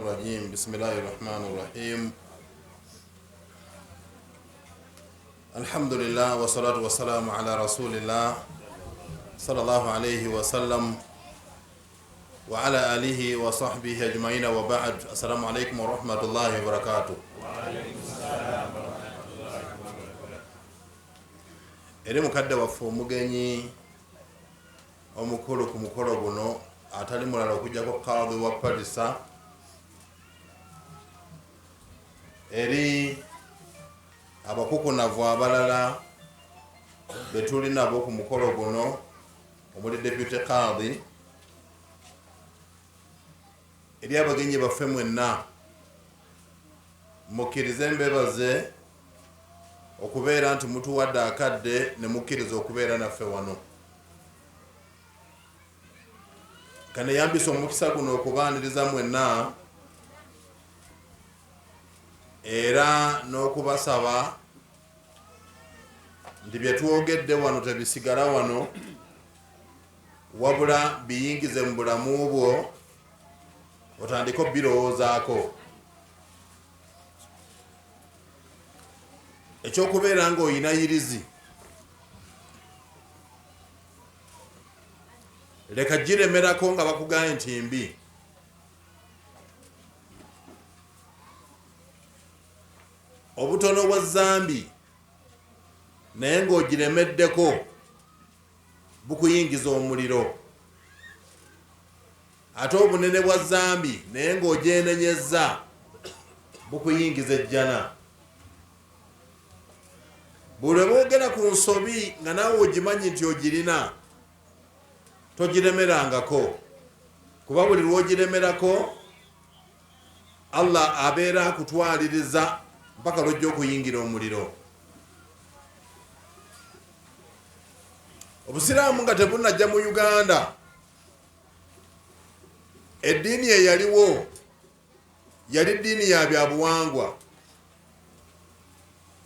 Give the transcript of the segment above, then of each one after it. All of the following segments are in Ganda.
الرجيم بسم الله الرحمن الرحيم الحمد لله والصلاة والسلام على رسول الله صلى الله عليه وسلم وعلى آله وصحبه أجمعين وبعد السلام عليكم ورحمة الله وبركاته. وعليكم السلام ورحمة الله وبركاته. eri mukadde waffe omugenyi omukulu ku mukolo guno atali mulala okujjako kadhi wa Parisa eri abakukunavu abalala betuli nabo ku mukolo guno omuli deputy kadhi eri abagenyi baffe mwenna mukkirize mbebaze okubeera nti mutuwadde akadde ne mukkiriza okubeera naffe wano. Kane yambisa omukisa guno okubaaniriza mwenna era n'okubasaba nti bye twogedde wano tebisigala wano wabula biyingize mu bulamu bwo otandika obirowoozaako. Ekyokubeera nga oyina yirizi leka giremerako nga bakugambye nti mbi. Obutono bwa zambi naye ng'ogiremeddeko bukuyingiza omuliro, ate obunene bwa zambi naye ng'ogyenenyezza bukuyingiza ejjana. Buli boogera ku nsobi nga naawe ogimanyi nti ogirina togiremerangako, kuba buli lwogiremerako Allah abeera akutwaliriza mpaka lwojja okuyingira omuliro. Obusiraamu nga tebunajja mu Uganda, eddiini eyaliwo yali ddiini ya byabuwangwa,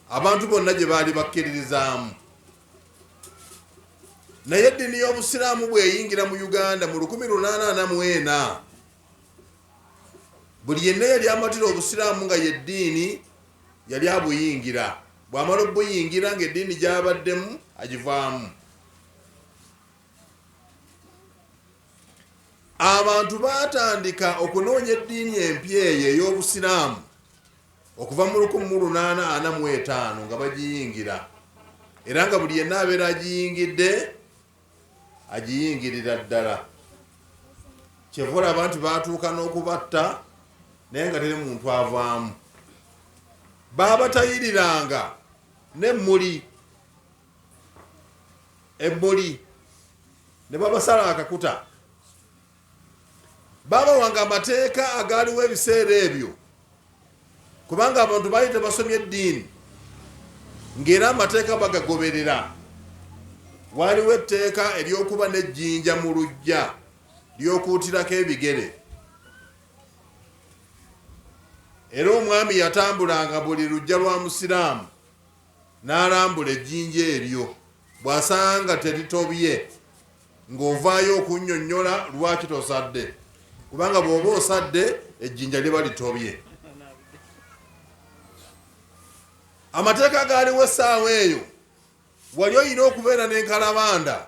abantu bonna gye baali bakkiririzaamu. Naye eddiini y'obusiraamu bweyingira mu Uganda mu 1844 buli yenna yali amatira obusiraamu nga yeddiini yali abuyingira. Bw'amala obuyingira ng'eddiini gy'abaddemu agivaamu. Abantu baatandika okunoonya eddiini empya eyo ey'obusiraamu okuva mu 1845 nga bagiyingira, era nga buli yenna abeera agiyingidde agiyingirira ddala. Kyevula abantu baatuuka n'okubatta naye nga teri muntu avaamu. Baabatayiriranga n'emmuli ne babasala akakuta. Baabawanga amateeka agaaliwo ebiseera ebyo kubanga abantu baali tebasomye eddiini, ng'era amateeka bagagoberera. Waaliwo etteeka ery'okuba n'ejjinja mu luggya ly'okuutirako ebigere, era omwami yatambulanga buli luggya lwa musiraamu n'alambula ejjinja eryo. Bw'asanga teritobye ng'ovaayo okunnyonnyola lwaki tosadde, kubanga bw'oba osadde ejjinja liba litobye. Amateeka gaaliwo essaawa eyo wali oyina okubeera n'enkalabanda,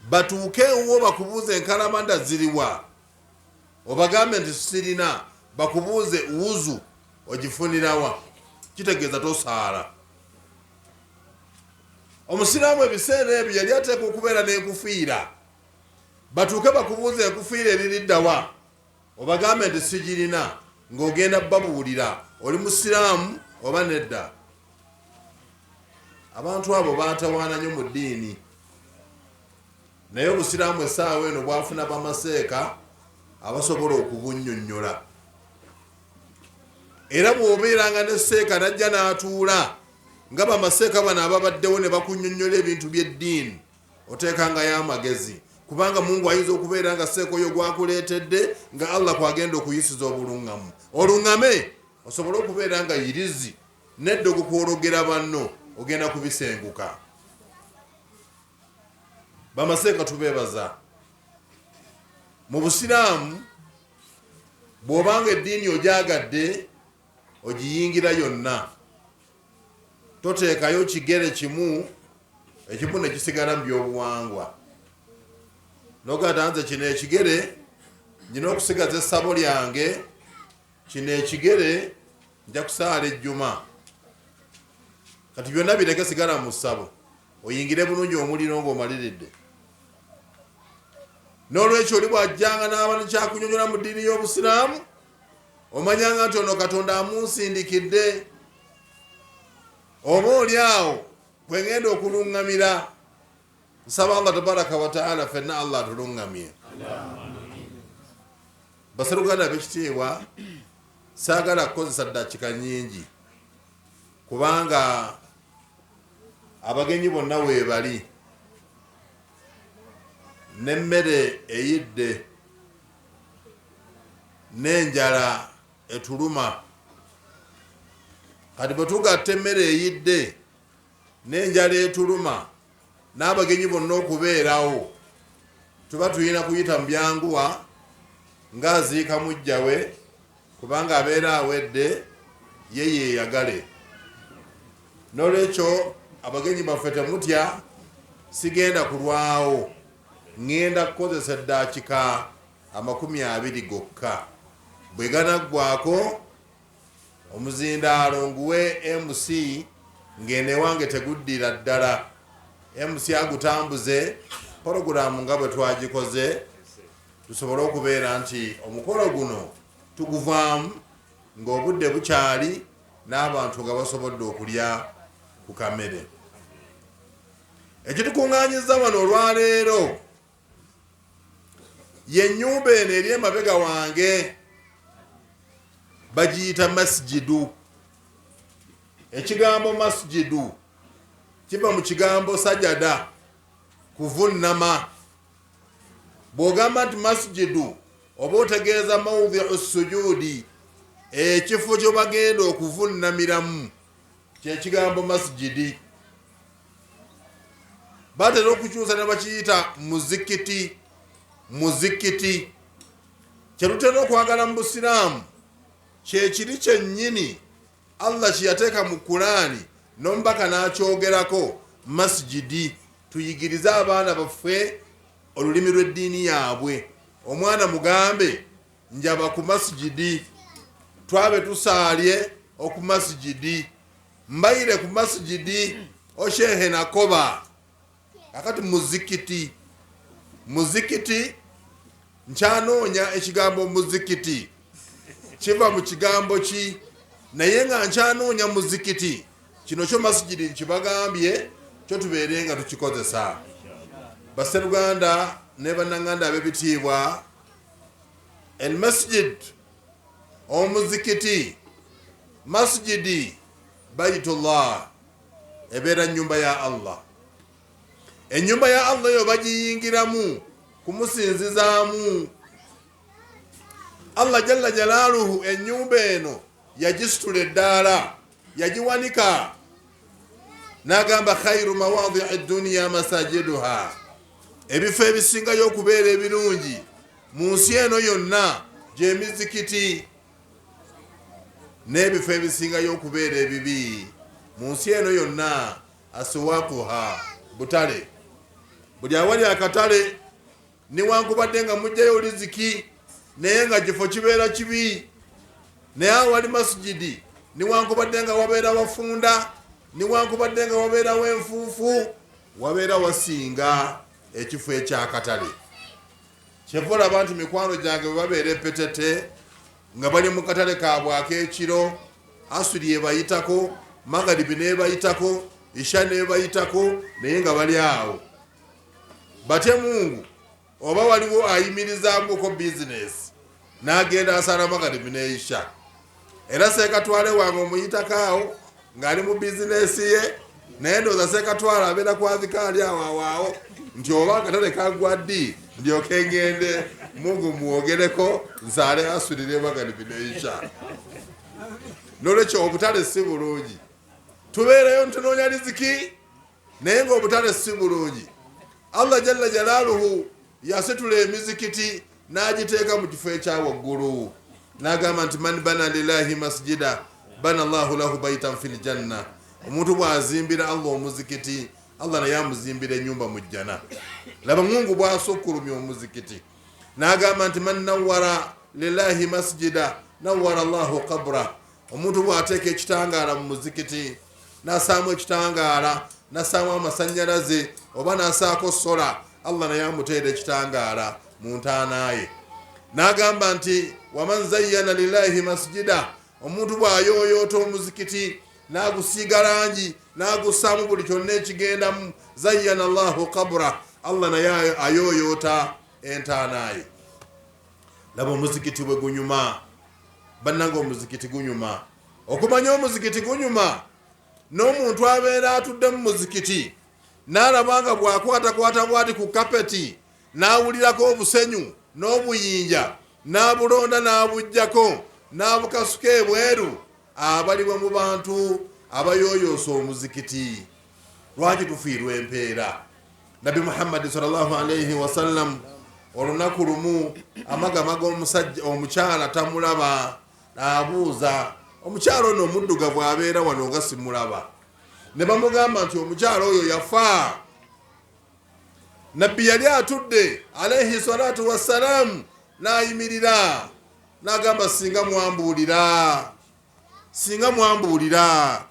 batuuke ewuwo bakubuuze enkalabanda ziriwa, obagambe nti sirina, bakubuuze wuzu ogifunirawa, kitegeeza tosaala. Omusiraamu ebiseera ebyo yali ateeka okubeera n'enkufiira, batuuke bakubuuze enkufiira eririddawa, obagambe nti sigirina, ng'ogenda babuulira oli musiraamu oba nedda. Abantu abo baatawaana nnyo mu ddiini, naye obusiraamu essaawa eno bwafuna bamaseeka abasobola okubunnyonnyola. Era bw'obeeranga ne seeka najja n'atuula nga bamaseeka bano ababaddewo ne bakunnyonnyola ebintu by'eddiini, oteekangayo amagezi, kubanga Mungu ayinza okubeera nga seeka oyo gwakuleetedde nga Allah kwagenda okuyisiza obuluŋŋamu. Oluŋŋame osobole okubeera nga yirizi nedda okukwologera banno ogenda kubisenguka. Bamaseeka tubeebaza. Mu busiraamu bw'obanga eddiini ogyagadde ogiyingira yonna, toteekayo kigere kimu ekimu ne kisigala mu byobuwangwa. Nogata nze kino ekigere njina okusigaza essabo lyange, kino ekigere nja kusaala ejjuma. Kati byonna bireke sigala mu ssabo, oyingire bulungi omuliro ng'omaliridde. N'olwekyo oli bw'ajjanga n'aba nekyakunyonyola mu ddiini y'Obusiraamu, omanyanga nti ono Katonda amunsindikidde. Oba oli awo bwe ngenda okuluŋŋamira, nsaba Allah tabaraka wa ta'ala fenna Allah atuluŋŋamye. Baseruganda b'ekitiibwa, saagala kukozesa ddakiika nnyingi kubanga abagenyi bonna weebali, n'emmere eyidde, n'enjala etuluma. Kati bwe tugatta emmere eyidde n'enjala etuluma n'abagenyi bonna okubeerawo, tuba tulina kuyita mu byanguwa ng'aziika mujja we, kubanga abeera awedde ye yeeyagale. N'olwekyo abagenyi baffe temutya, sigenda kulwawo, ŋŋenda kukozesa eddakiika 20 gokka. Bwe ganaggwako omuzindaalo nguwe MC ng'eno ewange teguddira ddala. MC agutambuze porogulaamu nga bwe twagikoze, tusobole okubeera nti omukolo guno tuguvaamu ng'obudde bukyali n'abantu nga basobodde okulya ku kamere. Ekitukuŋŋaanyiza wano olwaleero ye nnyumba eno eri emabega wange, bagiyita masjidu. Ekigambo masjidu kiva mu kigambo sajada, kuvunnama. Bw'ogamba nti masjidu oba otegeeza mawdhi'u sujudi, ekifo kye bagenda okuvunnamiramu, kye kigambo masjidi. Batera okukyusa ne bakiyita muzikiti. Muzikiti kye tutera okwagala mu Busiraamu kye kiri kyennyini Allah kye yateeka mu Kulaani n'omubaka n'akyogerako, masjidi. Tuyigirize abaana baffe olulimi lw'eddiini yaabwe. Omwana mugambe njaba ku masjidi, twabe tusaalye oku masjidi, mbayire ku masjidi oshehe nakoba. Akati muzikiti, muzikiti nkyanoonya ekigambo muzikiti kiva mu kigambo ki, naye nga nkyanoonya muzikiti kino kyo masjidi nkibagambye, kyo tubeere nga tukikozesa. Baseruganda ne bannanganda ab'ebitiibwa, el masjid omuzikiti, masjidi bayitullah, ebeera nnyumba ya Allah. Ennyumba ya Allah yo bagiyingiramu kumusinzizaamu. Allah jalla jalaaluhu ennyumba eno yagisitula eddaala, yagiwanika, n'agamba khairu mawadhi'i dunya masajiduha, ebifo ebisingayo okubeera ebirungi mu nsi eno yonna gy'emizikiti, n'ebifo ebisingayo okubeera ebibi mu nsi eno yonna aswaquha, butale. Buli awali akatale newankubadde nga mujjayo riziki naye nga kifo kibeera kibi, naye awali masjidi newankubadde nga wabeera wafunda, newankubadde nga wabeerawo enfuufu, wabeera wasinga ekifo ekyakatale. Kyeva olaba nti mikwano gyange bwe babeera epetete nga bali mu katale kaabwe ak'ekiro, asuli ebayitako, magaribi nebayitako, isha nebayitako, naye nga bali awo. Bate Mungu oba waliwo ayimirizaamuko bizinesi n'agenda asala magaribi neisha, era Sekatwale wange omuyitako ng'ali mu bizinesi ye, naye ndowooza Sekatwale abeera kwazika ali awo nti oba akatale kagwa ddi ndyoke ngende Mungu muwogereko nsaale asulire magaribi neisha. N'olwekyo obutale si bulungi, tubeereyo ntunoonya riziki naye ng'obutale si bulungi. Allah jalla jalaaluhu yasitula emizikiti n'agiteeka mu kifo ekya waggulu. n'agamba nti man bana lillahi masjida bana Allahu lahu baitan fil janna. Omuntu bw'azimbira Allah omuzikiti, Allah naye amuzimbira ennyumba mu jjana. Laba Mungu bw'asukkulumya omuzikiti, n'agamba nti man nawwara lillahi masjida nawwara Allahu qabra. Omuntu bw'ateeka ekitangaala mu muzikiti, n'asaamu ekitangaala, n'asaamu amasannyalaze oba n'asaako sola, Allah naye amuteera ekitangaala mu ntaana ye. N'agamba nti waman zayyana lillahi masjida, omuntu bw'ayooyoota omuzikiti n'agusiiga langi n'agussaamu buli kyonna ekigendamu, zayyana Allahu qabra, Allah naye ayooyoota entaana ye. Laba omuzikiti bwe gunyuma, bannanga omuzikiti gunyuma. Okumanya omuzikiti gunyuma, n'omuntu abeera atudde mu muzikiti n'alaba nga bw'akwatakwata bw'ati ku kapeti n'awulirako obusenyu n'obuyinja n'abulonda n'abuggyako n'abukasuka ebweru, abaliwe mu bantu abayooyoosa omuzikiti. Lwaki tufiirwa empeera? Nabi Muhammad sallallahu alayhi wasallam olunaku lumu amagamaga omusajja omukyala tamulaba, n'abuuza, omukyala ono omuddugavu abeera wano nga simulaba. Ne bamugamba nti omukyala oyo yafa. Nabbi yali atudde alayhi salatu wassalamu, n'ayimirira n'agamba singa mwambuulira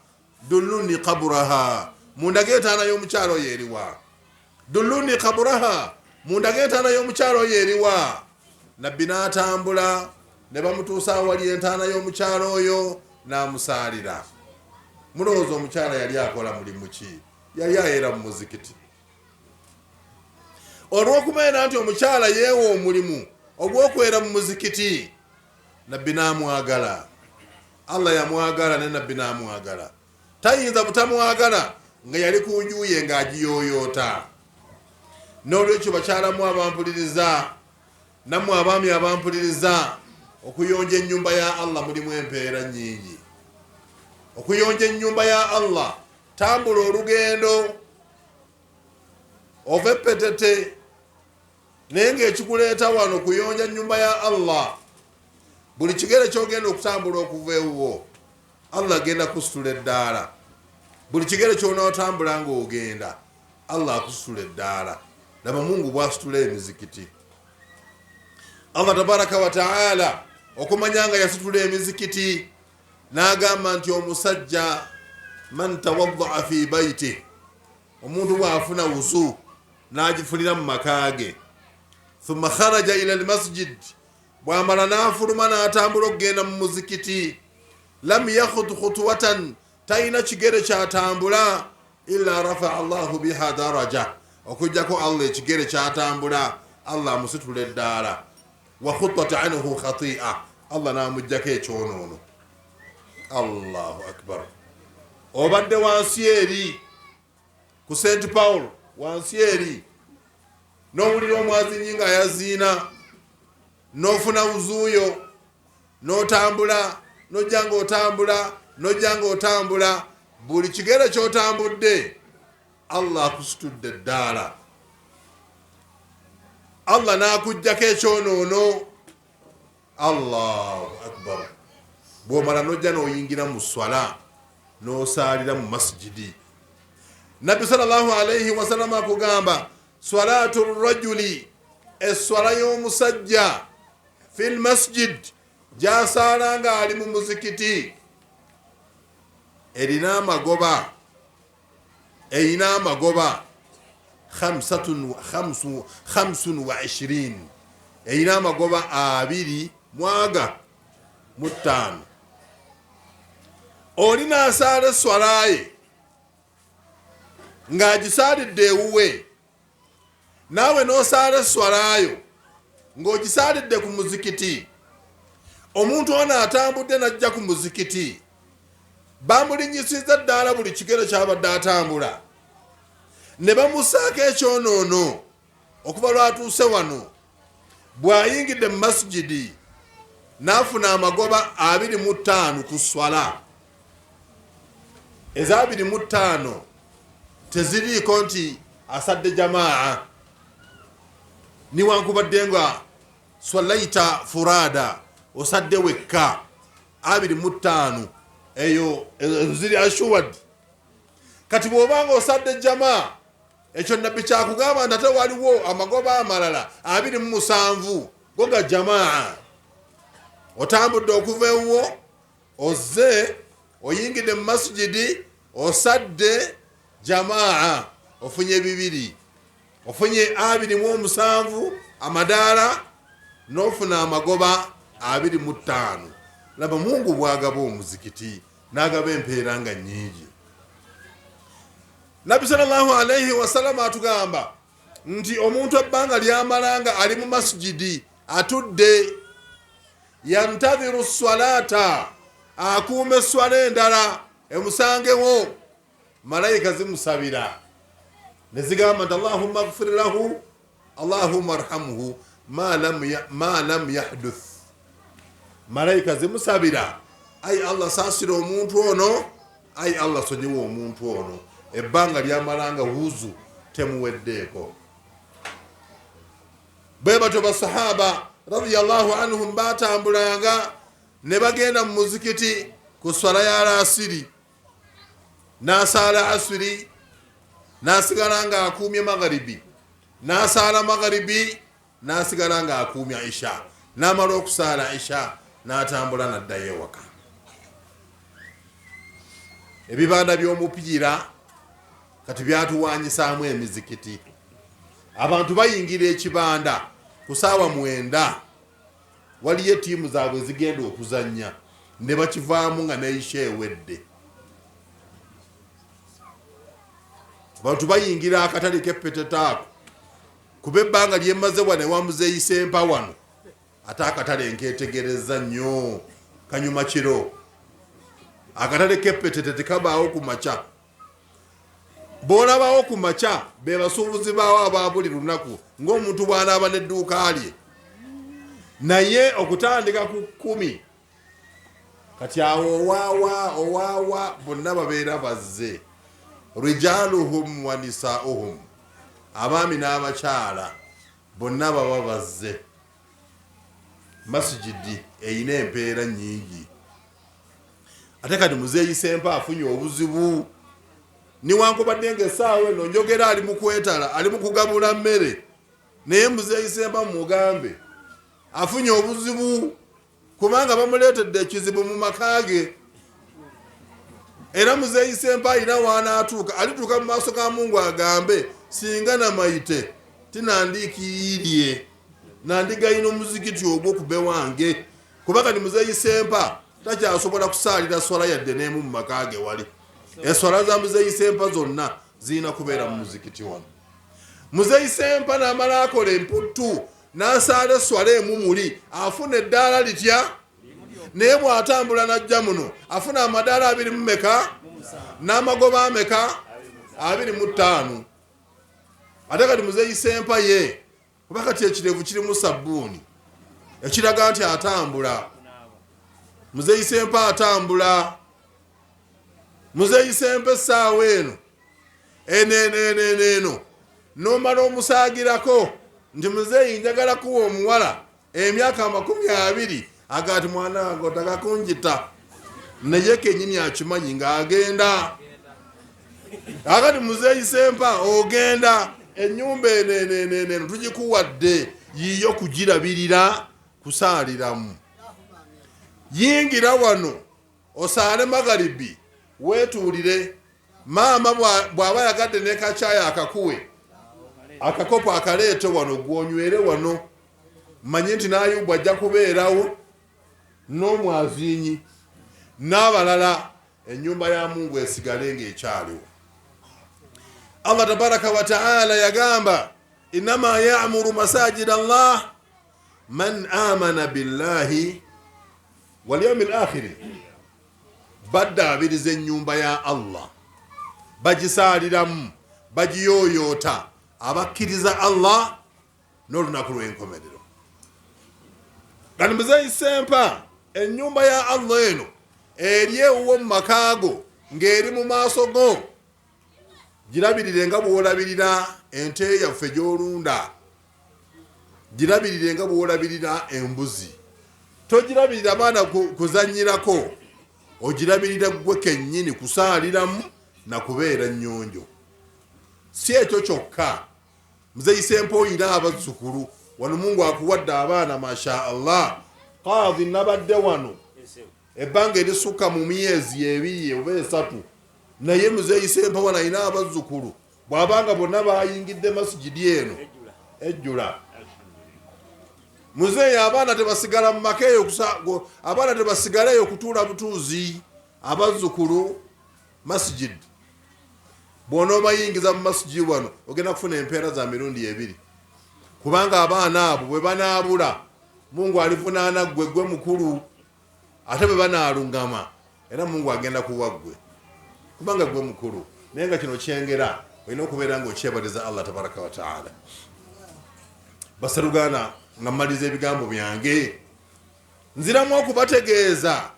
dulluni qaburaha, mundage entaana y'omukyala oyo eriwa. Dulluni qaburaha, mundage entaana y'omukyala oyo eriwa. Nabbi n'atambula ne bamutuusa awali entaana y'omukyala oyo n'amusaalira. Mulowooza omukyala yali akola mulimu ki? Yali ayera mu muzikiti. Olw'okumanya nti omukyala yeewa omulimu ogw'okwera mu muzikiti, Nabbi n'amwagala. Allah yamwagala ne Nabbi n'amwagala. Tayinza butamwagala nga yali ku nju ye ng'agiyooyoota. N'olwekyo bakyalamu abampuliriza, nammwe abaami abampuliriza, okuyonja ennyumba ya Allah mulimu empeera nnyingi. Okuyonja ennyumba ya Allah, tambula olugendo ove petete, naye ng'ekikuleeta wano kuyonja ennyumba ya Allah, buli kigere kyogenda okutambula okuva ewuwo, Allah agenda kusitula eddaala. Buli kigere kyonootambula ng'ogenda, Allah akusitula eddaala. Laba Mungu bw'asitula emizikiti. Allah tabaraka wa ta'ala okumanya nga yasitula emizikiti, n'agamba nti omusajja man tawadda'a fi baiti, omuntu bw'afuna wuzu n'agifunira mu maka ge, thumma kharaja ila almasjid, bw'amala n'afuluma n'atambula okugenda mu muzikiti, lam yakhut khutuwatan, talina kigere kyatambula, illa rafa'a Allahu biha daraja, okujjako Allah ekigere kyatambula Allah amusitula eddaala. Wa khuttat anhu khati'a, Allah n'amuggyako ekyonoono. Allahu akbar. Obadde wansi eri ku St. Paul, wansi eri n'owulira omwazinyi nga yaziina, n'ofuna wuzuuyo, n'otambula, n'ojja ng'otambula, n'ojja ng'otambula, buli kigere ky'otambudde Allah akusitudde eddaala. Allah n'akuggyako ekyonoono. Allahu akbar. Bw'omala n'ojja n'oyingira mu swala n'osaalira mu masjidi. Nabbi sallallahu alayhi wasallam akugamba salatu rajuli, eswala y'omusajja fil masjid, gy'asaala nga ali mu muzikiti, erina amagoba 25, erina amagoba 25. Oli n'asaala eswala ye ng'agisaalidde ewuwe, naawe n'osaala eswalayo ng'ogisaalidde ku muzikiti. Omuntu ono atambudde n'ajja ku muzikiti, bamulinyisizza ddaala buli kigere ky'abadde atambula, ne bamusaako ekyonoono okuva lwatuuse wano. Bw'ayingidde mu masjidi n'afuna amagoba 25 ku swala. Eza 25 teziriiko nti asadde jamaa, niwankubadde nga swalaita furada, osadde wekka 25 eyo ziri ashuwad. Kati bw'obanga osadde jamaa ekyo nabbi kyakugamba nti ate waliwo amagoba amalala 27 go ga jamaa. Otambudde okuva ewuwo ozze oyingidde mu masjidi osadde jamaa ofunye 2 ofunye 27 amadaala n'ofuna amagoba 25. Laba Mungu bwagaba omuzikiti n'agaba empeera nga nnyingi. Nabbi sallallahu alayhi wasallam atugamba nti omuntu ebbanga lyamalanga ali mu masjidi atudde yantadhiru swalata akuume eswala endala emusangewo, malayika zimusabira ne zigamba nti Allahumma ighfir lahu Allahumma arhamhu ma lam yahduth. Malayika zimusabira, ai Allah saasira omuntu ono, ai Allah sonyiwa omuntu ono, ebbanga lyamalanga wuzu temuweddeeko. Bwe batyo basahaba radiyallahu anhum batambulanga ne bagenda mu muzikiti ku swala ya alasiri, n'asaala asiri, n'asigala nga akuumye magharibi, n'asaala magharibi, n'asigala nga akuumye isha, n'amala okusaala isha n'atambula n'addayo ewaka. Ebibanda by'omupiira kati byatuwanyisaamu emizikiti. Abantu bayingira ekibanda ku ssaawa 9 waliyo ttiimu zaabwe zigenda okuzannya ne bakivaamu nga neisha ewedde. Abantu bayingira akatale k'epetetaako kuba ebbanga lyemaze wano ewamuzeeyisa empa wano, ate akatale nkeetegereza nnyo kanyuma kiro. Akatale k'epetete tekabaawo ku makya. Bw'olabaawo ku makya be basuubuzi baawo aba buli lunaku ng'omuntu bw'anaaba n'edduuka lye. Naye okutandika ku 10 kati awo owaawa bonna babeera bazze. Rijaluhum wa nisaa'uhum, abaami n'abakyala bonna baba bazze. Masjidi eyina empeera nnyingi. Ate kati muzeeyisa empa afunye obuzibu. Niwankubadde ng'essaawa eno njogera ali mu kwetala, ali mu kugabula mmere, naye muzeeyisa empa mugambe afunye obuzibu kubanga bamuleetedde ekizibu mu maka ge. Era muzeeyisa empa alina waanaatuuka, alituuka mu maaso ga Mungu agambe singa namayite tinandiikiirye nandigayina omuzikiti ogwo kube wange, kuba kati muzeeyisa empa takyasobola kusaalira swala yadde n'emu mu maka ge wali. Eswala za muzeeyisa empa zonna zirina kubeera mu muzikiti wano. Muzeeyisa empa n'amala akola emputtu n'asaala eswala emu muli afuna eddaala litya, naye bw'atambula n'ajja muno afuna amadaala 2 mu meka n'amagoba ameka 25. Ate kati muzeeyisa empa ye kuba kati ekirevu kirimu sabbuuni ekiraga nti atambula. Muzeeyisa empa atambula. Muzeeyisa empa essaawa eno eno n'omala omusaagirako nti muzeeyi njagala kuwa omuwala emyaka 20 agati mwana wange otaka kunjita, naye kennyini akimanyi ng'agenda. Akati muzeeyisa empa ogenda ennyumba eno tugikuwadde yiyo kugirabirira kusaaliramu. Yingira wano osaale magharibi wetuulire, maama bw'aba yagadde ne kakyaya akakuwe akakopo akaleete wano gwonywere wano, manye nti n'Ayubu ajja kubeerawo n'omwazinyi n'abalala, ennyumba ya Mungu esigale ng'ekyaliwo. Allah tabaraka wa ta'ala yagamba innama ya'muru masajida Allah man amana billahi wal yawmil akhir. Baddaabiriza ennyumba ya Allah, bagisaaliramu, bagiyooyoota abakkiriza Allah n'olunaku lw'enkomerero. Kati muzeeyisa empa ennyumba ya Allah eno eri ewuwo mu makaago ng'eri mu maaso go, girabirire nga bw'olabirira ente yaffe gy'olunda, girabirire nga bw'olabirira embuzi. togirabirira abaana kuzanyirako, ogirabirira gwe kennyini kusaaliramu na kubeera nnyonjo. Si ekyo kyokka, muzeyise mpoyira abazzukulu wano. Mungu akuwadde abaana masha Allah. Qadhi nabadde wano ebbanga erisukka mu myezi 2 oba 3, naye muzeyise mpowa nalina abazzukulu. Bw'abanga bonna bayingidde masijidi eno ejjula. Muzeeyi abaana tebasigala mu maka eyo, abaana tebasigaleyo kutuula butuuzi. Abazzukulu masijidi, bw'onoobayingiza mu masijidi wano ogenda kufuna empeera za mirundi 2, kubanga abaana abo bwe banaabula Mungu alivunaana gwe mukulu, ate bwe banaalungama era Mungu agenda kuwa gwe, kubanga gwe mukulu. Naye nga kino kyengera olina okubeera ng'okyebaliza Allah tabaraka wa taala. Basalugana nga mmaliza ebigambo byange, nziramu okubategeeza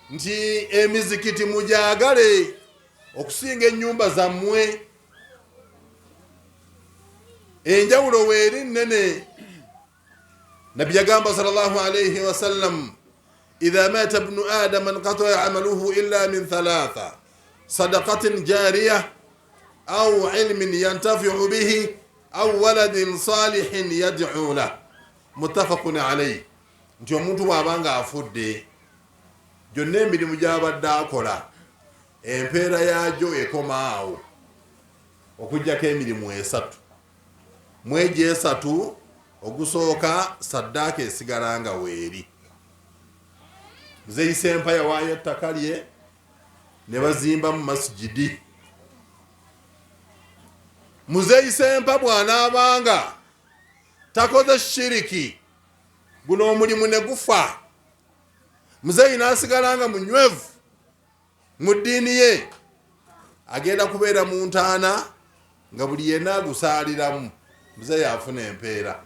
nti emizikiti mujagale okusinga ennyumba zammwe. Enjawulo weeri nnene. Nabbi yagamba sallallahu alayhi wa sallam, idha mata ibnu adama inqata'a amaluhu illa min 3: sadaqatin jariyah aw ilmin yantafi'u bihi aw waladin salihin yad'u lahu. Muttafaqun alayhi. Nti omuntu bw'abanga afudde, gyonna emirimu gy'abadde akola empeera yaagyo ekoma awo, okuggyako emirimu 3. Mu egyo 3 ogusooka saddaaka esigala nga weeri. Muzeyise empa yawaayo ettaka lye ne bazimba mu masijidi. Muzeyise empa bw'anaabanga takoze shiriki, guno omulimu ne gufa, muzeeyi n'asigala nga munywevu mu ddiini ye, agenda kubeera mu ntaana nga buli yenna agusaaliramu, muzeeyi afuna empeera.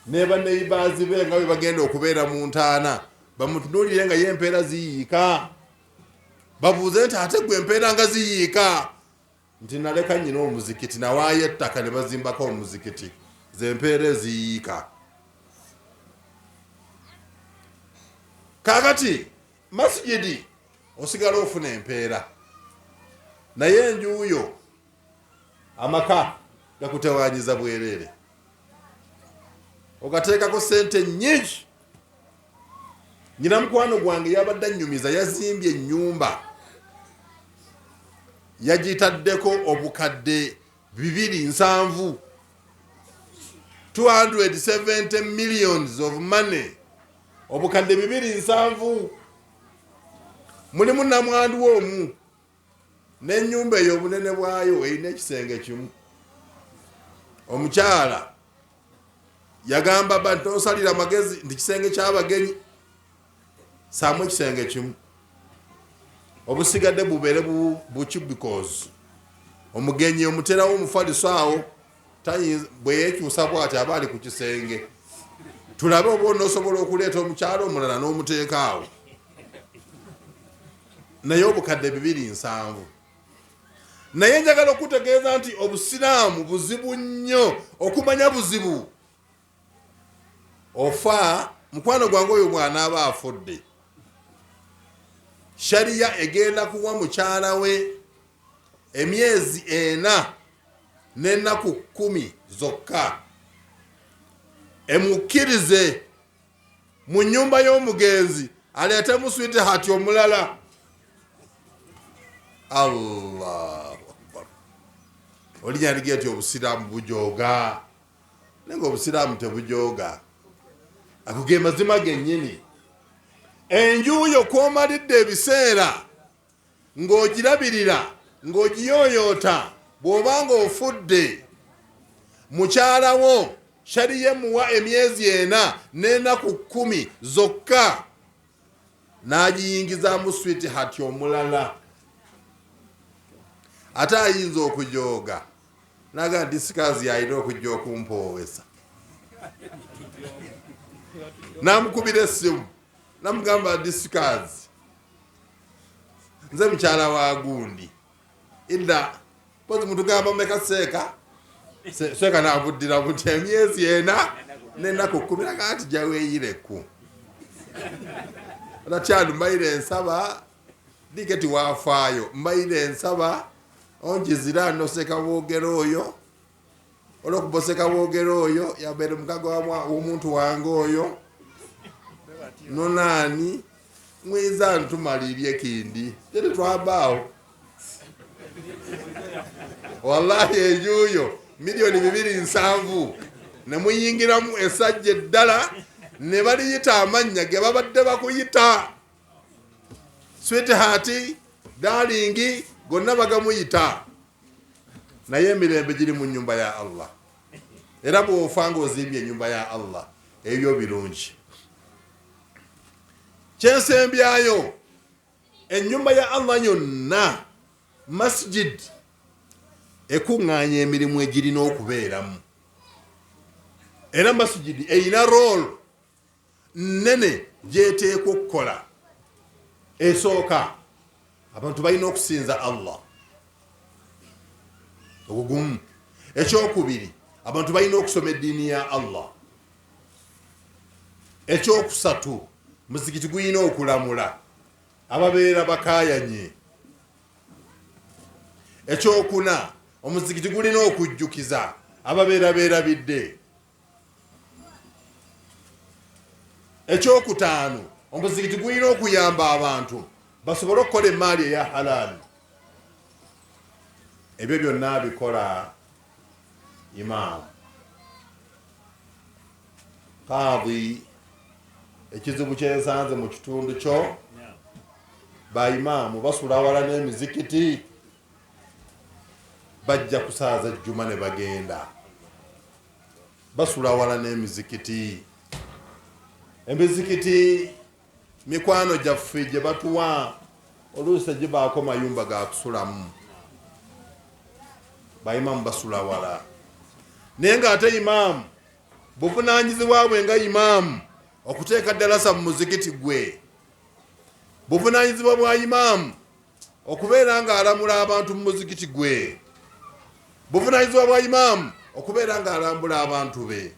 Ne banneyibaazi be nga bwe bagenda okubeera mu ntaana bamutunuulire nga ye empeera ziyiika, babuuze nti ate gwe empeera nga ziyiika, nti naleka nnyina omuzikiti, nawaayo ettaka ne bazimbako omuzikiti, ze empeera eziyiika. Kaakati masijidi osigala ofuna empeera, naye enjuuyo amaka gakutewaanyiza bwereere, ogateekako sente nnyingi. Nyina mukwano gwange yabadde annyumiza, yazimbye ennyumba yagitaddeko obukadde 270, 270 millions of money, obukadde 270. Mulimu namwandu omu, n'ennyumba eyo obunene bwayo erina ekisenge kimu. Omukyala yagamba bantu osalira amagezi nti kisenge ky'abagenyi saamu ekisenge kimu, obusigadde bubeere bukibikozi omugenyi omuterawo omufaliso awo bwe yekyusa bw'ati aba ali ku kisenge. Tulabe oba onoosobola okuleeta omukyalo omulala n'omuteeka awo. Naye obukadde 270. Naye njagala okutegeeza nti obusiraamu buzibu nnyo okumanya buzibu. Ofa mukwano gwange oyo bw'anaaba afudde, shariya egenda kuwa mukyala we emyezi 4 n'ennaku 10 zokka, emukkirize mu nnyumba y'omugenzi aleetemu switi hati omulala. Allahu akbar. Olinyandigira nti obusiraamu bujooga, naye nga obusiraamu tebujooga. Akuge mazima gennyini. Enjuuyo kw'omalidde ebiseera ng'ogirabirira ng'ogiyooyoota, bw'obanga ofudde, mukyala wo shariya muwa emyezi 4 n'ennaku 10 zokka, n'agiyingizaamu switi hati omulala. Ate ayinza okujooga naga disikazi yalina okujja okumpoowesa, namukubira essimu namugamba disikazi, nze mukyala wa gundi idda pozi mutugamba meka seeka nabuddira buti emyezi 4 n'ennaku 10 naga ati jaweeyireku. Anakyali mbaire nsaba diketi wafaayo mbaire nsaba onjizira noseka boogero oyo olwokuboseka boogero oyo yabeere mukago w'omuntu wange oyo nonani mwiza ntumalirye kindi tete twabaawo wallahi ejuyo milioni 270 nemuyingiramu esajja eddala ne baliyita amannya ge babadde bakuyita sweetheart darling gonna bagamuyita naye emirembe giri mu nyumba ya Allah era bw'ofanga ozimbye ennyumba ya Allah ebyo birungi kyensembyayo ennyumba ya Allah yonna masjid ekuŋŋaanya emirimu egirina okubeeramu era masjid eyina role nnene gyeteekwa okukola esooka abantu balina okusinza Allah ogugumu ekyokubiri abantu balina okusoma eddiini ya Allah ekyokusatu muzikiti gulina okulamula ababeera bakayanye ekyokuna omuzikiti gulina okujjukiza ababeera beerabidde ekyokutaano omuzikiti gulina okuyamba abantu basobole okukola emaali eya halaali ebyo byonna bikola imaamu kaadhi ekizibu kyensanze mu kitundu kyo baimaamu basula wala n'emizikiti bajja kusaaza ejjuma ne bagenda basula wala n'emizikiti emizikiti mikwano gyaffe gye batuwa oluusi gibaako mayumba ga kusulamu baimaamu basula wala naye ng'ate imaamu buvunaanyizibwa bwe nga imaamu okuteeka ddalasa mu muzikiti gwe buvunaanyizibwa bwa imaamu okubeera ng'alamula abantu mu muzikiti gwe buvunaanyizibwa bwa imaamu okubeera ng'alambula abantu be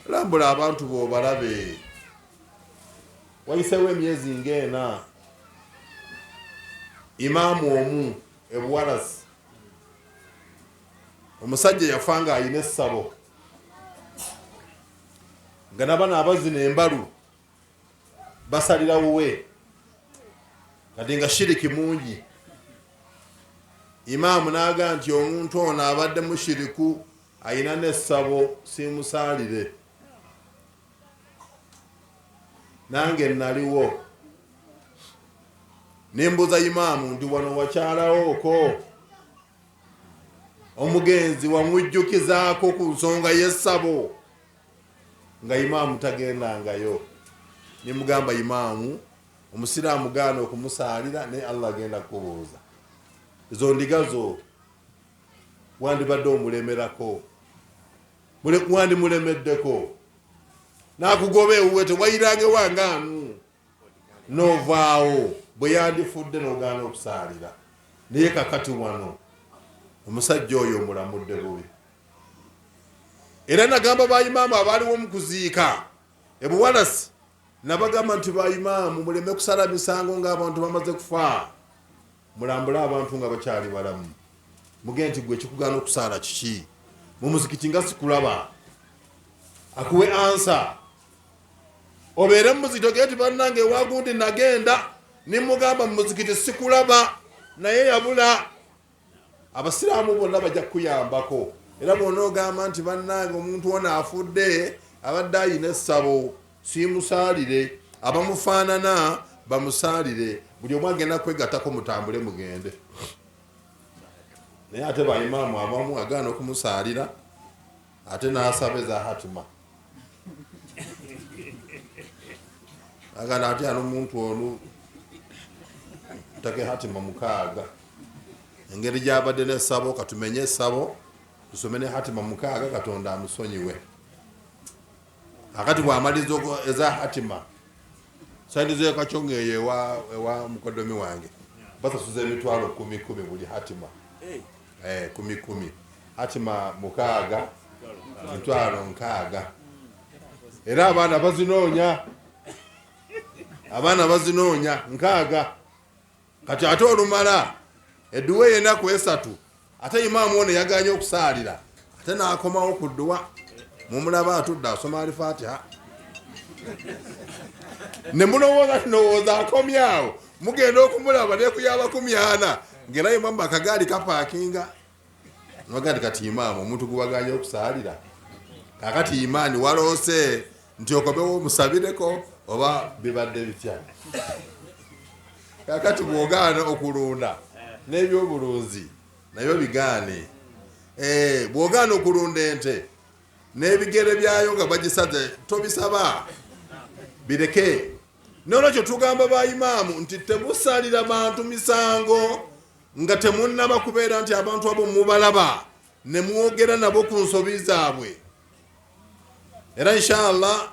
lambula abantu be obalabe wayiseewo emyezi ng'ena imaamu omu ebuwalasi omusajja yafa nga ayina essabo nga nabana abazina embalu basalira wuwe kati nga shiriki mungi imaamu n'aga nti omuntu ono abadde mushiriku ayina n'essabo simusaalire nange naliwo nembuuza imaamu nti wano wakyalawooko omugenzi wamujjukizaako ku nsonga y'essabo nga imaamu tagendangayo nimugamba imaamu omusiraamu gaana okumusaalira ne Allah agenda kubuuza ezo ndiga zo wandibadde omulemerako wandimulemeddeko nakugoba ewuwe tewayirange wangaanu novaawo bwe yandifudde n'ogaana okusaalira naye kakati wano omusajja oyo omulamudde bubi era nagamba bayimaamu abaaliwo mu kuziika ebuwalasi nabagamba nti bayimaamu muleme kusala misango ng'abantu bamaze kufa mulambule abantu nga bakyali balamu muge nti gwe kikugaana okusaala kiki mu muzikiti nga sikulaba akuwe ansa obeere mu muzikiti ogee ti bannange ewagundi nagenda nimugamba mu muzikiti sikulaba naye yabula abasiraamu bonna bajja kukuyambako era bwona ogamba nti bannange omuntu ono afudde abadde ayina essabo simusaalire abamufaanana bamusaalire buli omu agenda kwegattako mutambule mugende naye ate baimaamu abamu agaana okumusaalira ate n'asaba eza hatima agana ate ano omuntu ono take hatima 6 engeri gyabadde n'essabo katumenye essabo tusome ne hatima 6 katonda amusonyiwe akati bwamaliza eza hatima saindizo kakyongeyo ewa mukodomi wange basasuza emitwalo 10 buli hatima 10 hatima 6 mitwalo 6 era abaana bazinoonya abaana bazinoonya 6 kati ate olumala edduwa y'ennaku 3 ate imaamu ono yaganye okusaalira ate n'akomawo ku dduwa mumulaba atudde asoma Al-Fatiha ne mulowooza tinowooza akomyawo mugenda okumulaba nekuyaba 40 ngera imamu akagaali kapaakinga nogandi kati imaamu omuntu gubaganye okusaalira kakati imaani waloose nti okomewo omusabireko oba bibadde bitya kakati bwogaana okulunda n'ebyobulunzi nabyo bigaane bwogaana okulunda ente n'ebigere byayo nga bagisaze tobisaba bireke nolwekyo tugamba ba imaamu nti temusalira bantu misango nga temunnaba kubeera nti abantu abo mubalaba ne mwogera nabo ku nsobi zaabwe era inshallah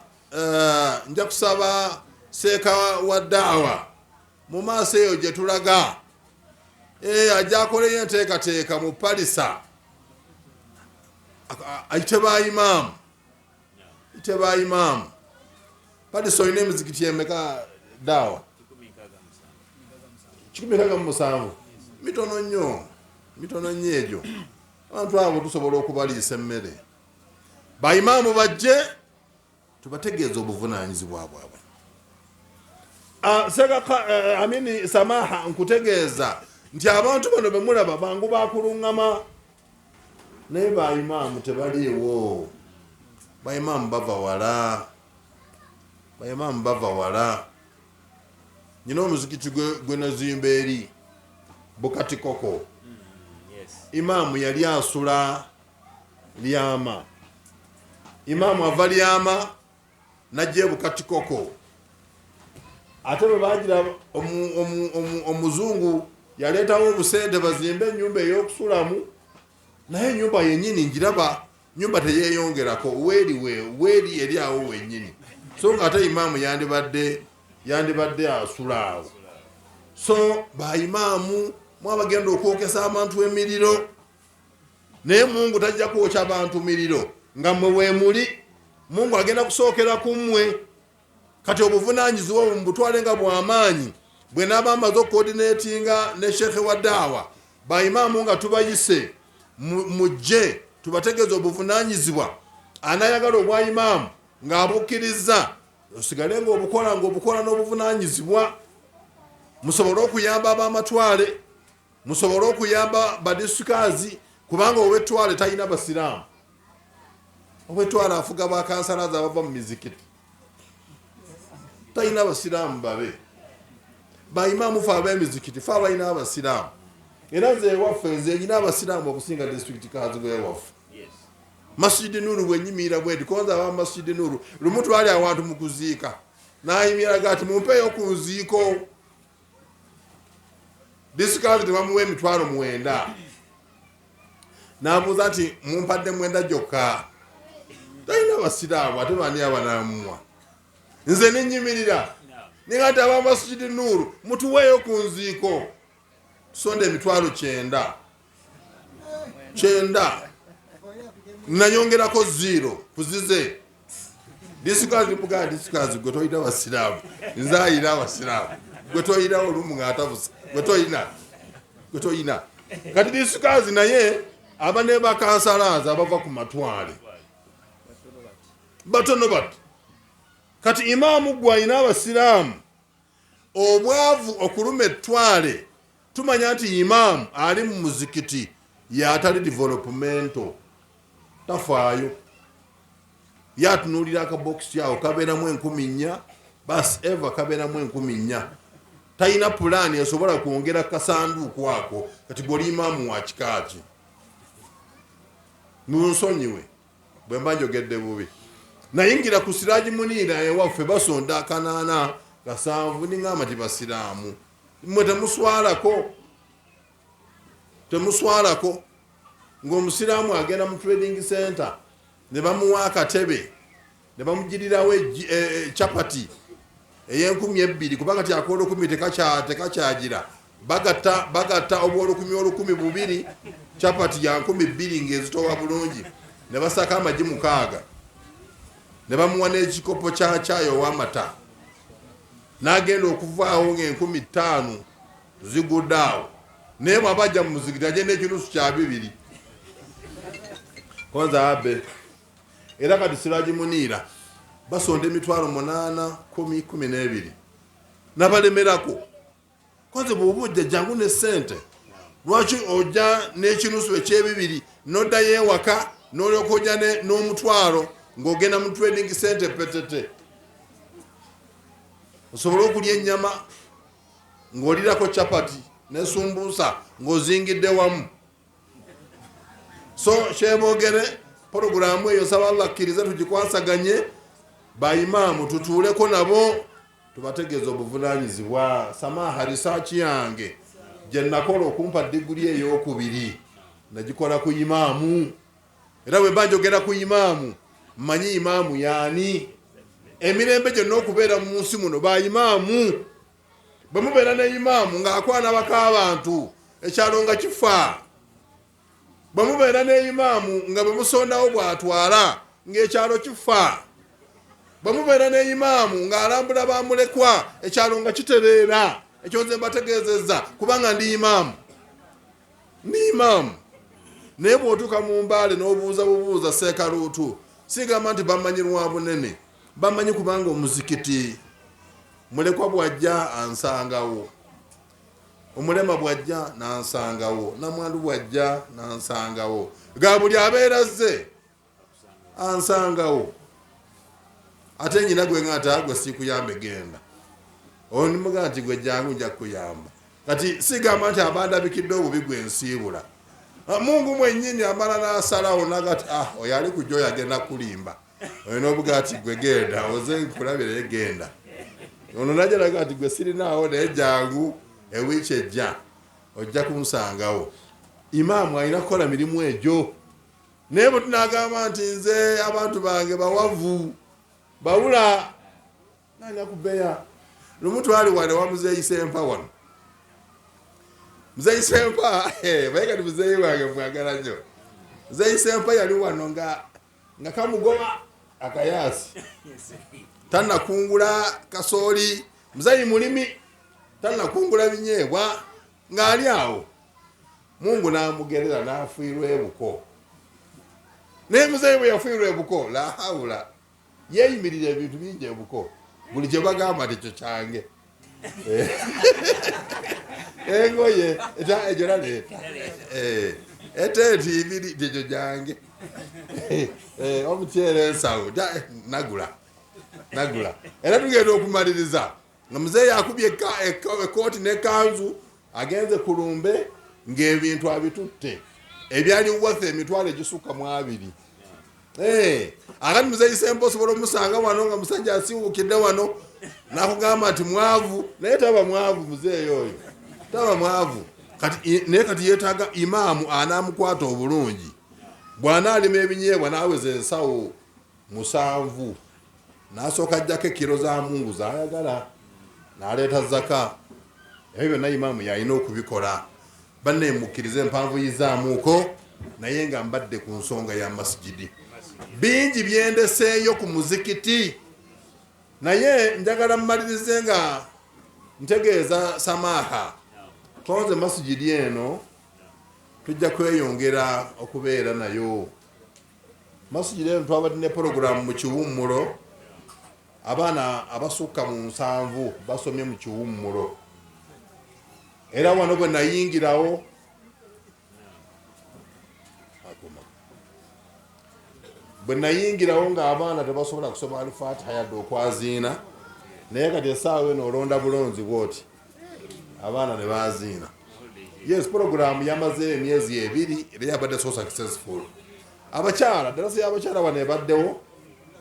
nja kusaba seeka wa daawa mu maaso eyo gye tulaga ajja akoleyo enteekateeka mu palisa ayite ba imaamu palisa olina emizikiti emeka daawa 167 mitono nnyo egyo abantu abo tusobola okubaliisa emmere ba imaamu bajje tubategeeza obuvunaanyizibwa bwabwe amini samaha nkutegeeza nti abantu bano bemulaba bangu bakuluŋŋama naye ba imaamu tebaliiwo ba imaamu bava wala nyina omuzikiti gwe nazimba eri Bukati Koko imaamu yali asula Lyama imaamu ava Lyama najja Bukati Koko ate bwe bagira omuzungu yaleetawo obusente bazimbe ennyumba ey'okusulamu naye ennyumba yennyini njiraba nyumba teyeyongerako weeri eri awo wennyini so nga ate imaamu yandibadde asula awo so ba imaamu mwabagenda okwokesa abantu emiriro naye Mungu tajja kwokya abantu miriro nga mmwe weemuli Mungu agenda kusookera ku mmwe kati obuvunaanyizibwa mubutwale nga bw'amaanyi bwe naaba amaze okukoodineetinga ne sheekhe wa daawa ba imaamu nga tubayise mujje tubategeeza obuvunaanyizibwa anayagala obwa imaamu ng'abukkiriza osigale ng'obukola n'obuvunaanyizibwa musobole okuyamba ab'amatwale musobole okuyamba badisikazi kubanga ow'ettwale talina basiraamu ow'ettwale afuga bakansalazi abava mu mizikiti talina basiraamu babe ba imaamu fe ab'emizikiti fe abalina abasiraamu era nze ewaffe nze nyina abasiraamu okusinga disitulikiti kazi bwewaffe Masjidi Nuru bwenyimirira bwedi konza aba Masjidi Nuru lumu twali awantu mu kuziika n'ayimira gati mumpeeyo ku nziiko disikazi tebamuwa emitwalo 9 n'abuuza nti mumpadde 9 gyokka talina abasiraamu ate bani abanamuwa nze nenyimirira ningati aba Masjidi Nuru mutuweeyo ku nziiko sonda emitwalo 9 nanyongerako 0 kuzize disikazi buga disikazi gwe toyina abasiraamu nze ayina abasiraamu gwe toyina olumu ng'atabusa gwe toyina kati disikazi naye aba ne bakansalazi abava ku matwale batono bato kati imaamu gwe ayina abasiraamu obwavu okuluma ettwale tumanya nti imaamu ali mu muzikiti yatali developmento tafaayo yatunuulira akabokisi awo kabeeramu 14 basi eva kabeeramu 14 talina pulaani esobola kwongera kasanduuku ako kati gwoli imaamu wa kikaaki nunsonyiwe bwe mba njogedde bubi nayingira ku Siraaji Muniira ewaffe basonda 8 7 ningamba ti basiraamu mmwe temuswalako ng'omusiraamu agenda mu trading center ne bamuwa akatebe ne bamugirirawo chapati ey'2,000 kubanga ti akola 10 tekakyagira bagatta obw'olukumi bubiri chapati ya 2,000 ng'ezitowa bulungi ne basaka amagi 6 ne bamuwa n'ekikopo kya caayi ow'amata n'agenda okuvaawo nga 50 ziguddaawo naye bw'abajja mu muzikiti agenda ekinusu kya 2 konza abe era kati Siraji Muniira basonda 8, 10, 12 n'abalemerako konze bw'oba ojja jangu ne ssente lwaki ojja n'ekinusu eky'ebibiri n'oddayo ewaka n'olyoka ojja n'omutwalo ng'ogenda mu trading center petete osobola okulya ennyama ng'olirako chapati n'esumbuusa ng'ozingidde wamu. So kyeboogere porogulaamu eyo saba Allah akkiriza tugikwasaganye bayimaamu tutuuleko nabo tubategeeza obuvunaanyizibwa. Samaha risaaki yange gye nakola okumpa diguli ey'okubiri nagikola ku imaamu era bwe mba njogera ku imaamu mmanyi imaamu yaani. Emirembe gyonna okubeera mu nsi muno bayimaamu. Bwe mubeera ne imaamu ng'akwana bak'abantu ekyalo nga kifa. Bwe mubeera ne imaamu nga bwe musondawo bw'atwala ng'ekyalo kifa. Bwe mubeera ne imaamu ng'alambula bamulekwa ekyalo nga kitereera. Ekyo nze mbategeezezza kubanga ndi imaamu. Ndi imaamu. Naye bw'otuuka mu mbaale n'obuuza bubuuza Seeka Luutu sigamba nti bamanyi lwa bunene. Bamanyi kubanga omuzikiti mulekwa bwajja ansangawo, omulema bwajja nansangawo, namwandu bwajja nansangawo, ga buli abeera zze ansangawo. Ate nyina gwe ngata gwe sikuyambe genda onimuga nti gwe jangu nja kuyamba. Kati sigamba nti abandabikidde obubi gwe nsiibula. Mungu mwennyini amala n'asalawo nagati oyo ali kujja oyo agenda kulimba olina obuga ati gwe genda oze nkulabire genda. Ono najalaga ati gwe sirinaawo naye jangu ewiiki ejja ojja kunsangawo. Imaamu alina kukola mirimu egyo. Naye bwe tunagamba nti nze abantu bange bawavu bawula nanya kubeya. Lumu twali wane wa Muzeeyi Sempa wano. Muzeeyi Sempa bayiga ti muzeeyi wange mwagala nnyo. Muzeeyi Sempa yali wano nga kamugoba akayaasi tannakungula kasooli. Muzeeyi mulimi tannakungula binyeebwa ng'ali awo. Mungu n'amugerera n'afiirwa ebuko. Naye muzeeyi bwe yafiirwa ebuko la hawula yeeyimirira ebintu bingi ebuko. Buli kye bagamba tekyo kyange. Engoye ejo naleeta eteeti ibiri tekyo gyange. Omuceere ensawo nagula. Era tugenda okumaliriza nga muzeeyi akubye ekooti n'ekanzu agenze ku lumbe ng'ebintu abitutte ebyali worth emitwalo egisukka mu 2. Akati Muzeeyi Sempa osobola omusanga wano nga musajja asiwukidde wano n'akugamba nti mwavu naye taba mwavu muzeeyi oyo taba mwavu. Naye kati yeetaaga imaamu anaamukwata obulungi. Bw'anaalima ebinyeebwa n'aweza ensawo 7 n'asooka ajjako ekiro za Mungu z'ayagala n'aleeta zaka. Ebyo byonna imaamu yalina okubikola. Banne mukkirize mpanvuyizaamuuko naye nga mbadde ku nsonga ya masijidi. Bingi byendeseeyo ku muzikiti naye njagala mmalirize nga ntegeeza Samaha tonze masijidi eno tujja kweyongera okubeera nayo. Masijidi eno twabadde ne porogulaamu mu Kiwummulo. Abaana abasukka mu 7 basomye mu Kiwummulo. Era wano bwe nayingirawo ng'abaana tebasobola kusoma Al-Fatiha yadde okwaziina. Naye kati essaawa eno olonda bulonzi bwoti abaana ne baziina. Yes, porogulaamu yamaze emyezi 2 era yabadde so successful. Abakyala darasa y'abakyala wano ebaddewo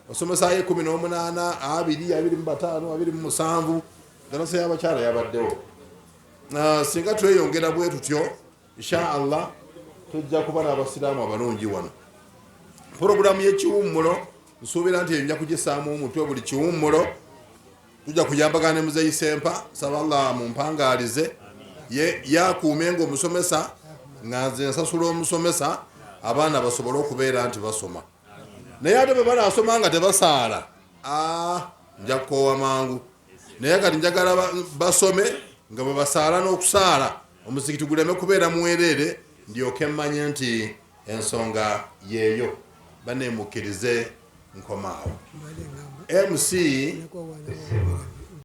osomesaayo 18, 20, 25, 27 darasa y'abakyala yabaddewo. Singa tweyongera bwe tutyo insha Allah tujja kuba n'abasiraamu abalungi wano. Porogulaamu y'Ekiwummulo nsuubira nti ejja kugisaamu omutwe buli Kiwummulo. Tujja kuyambagana ne Muzeeyi Sempa saba Allah mumpangaalize yakuume ng'omusomesa nga nze nsasula omusomesa abaana basobole okubeera nti basoma. Naye ate bwe banaasoma nga tebasaala nja kukoowa mangu. naye kati njagala basome nga bwe basaala n'okusaala omuzikiti guleme kubeera muwereere ndyoke mmanye nti ensonga yeeyo banemukkirize nkomaawo. MC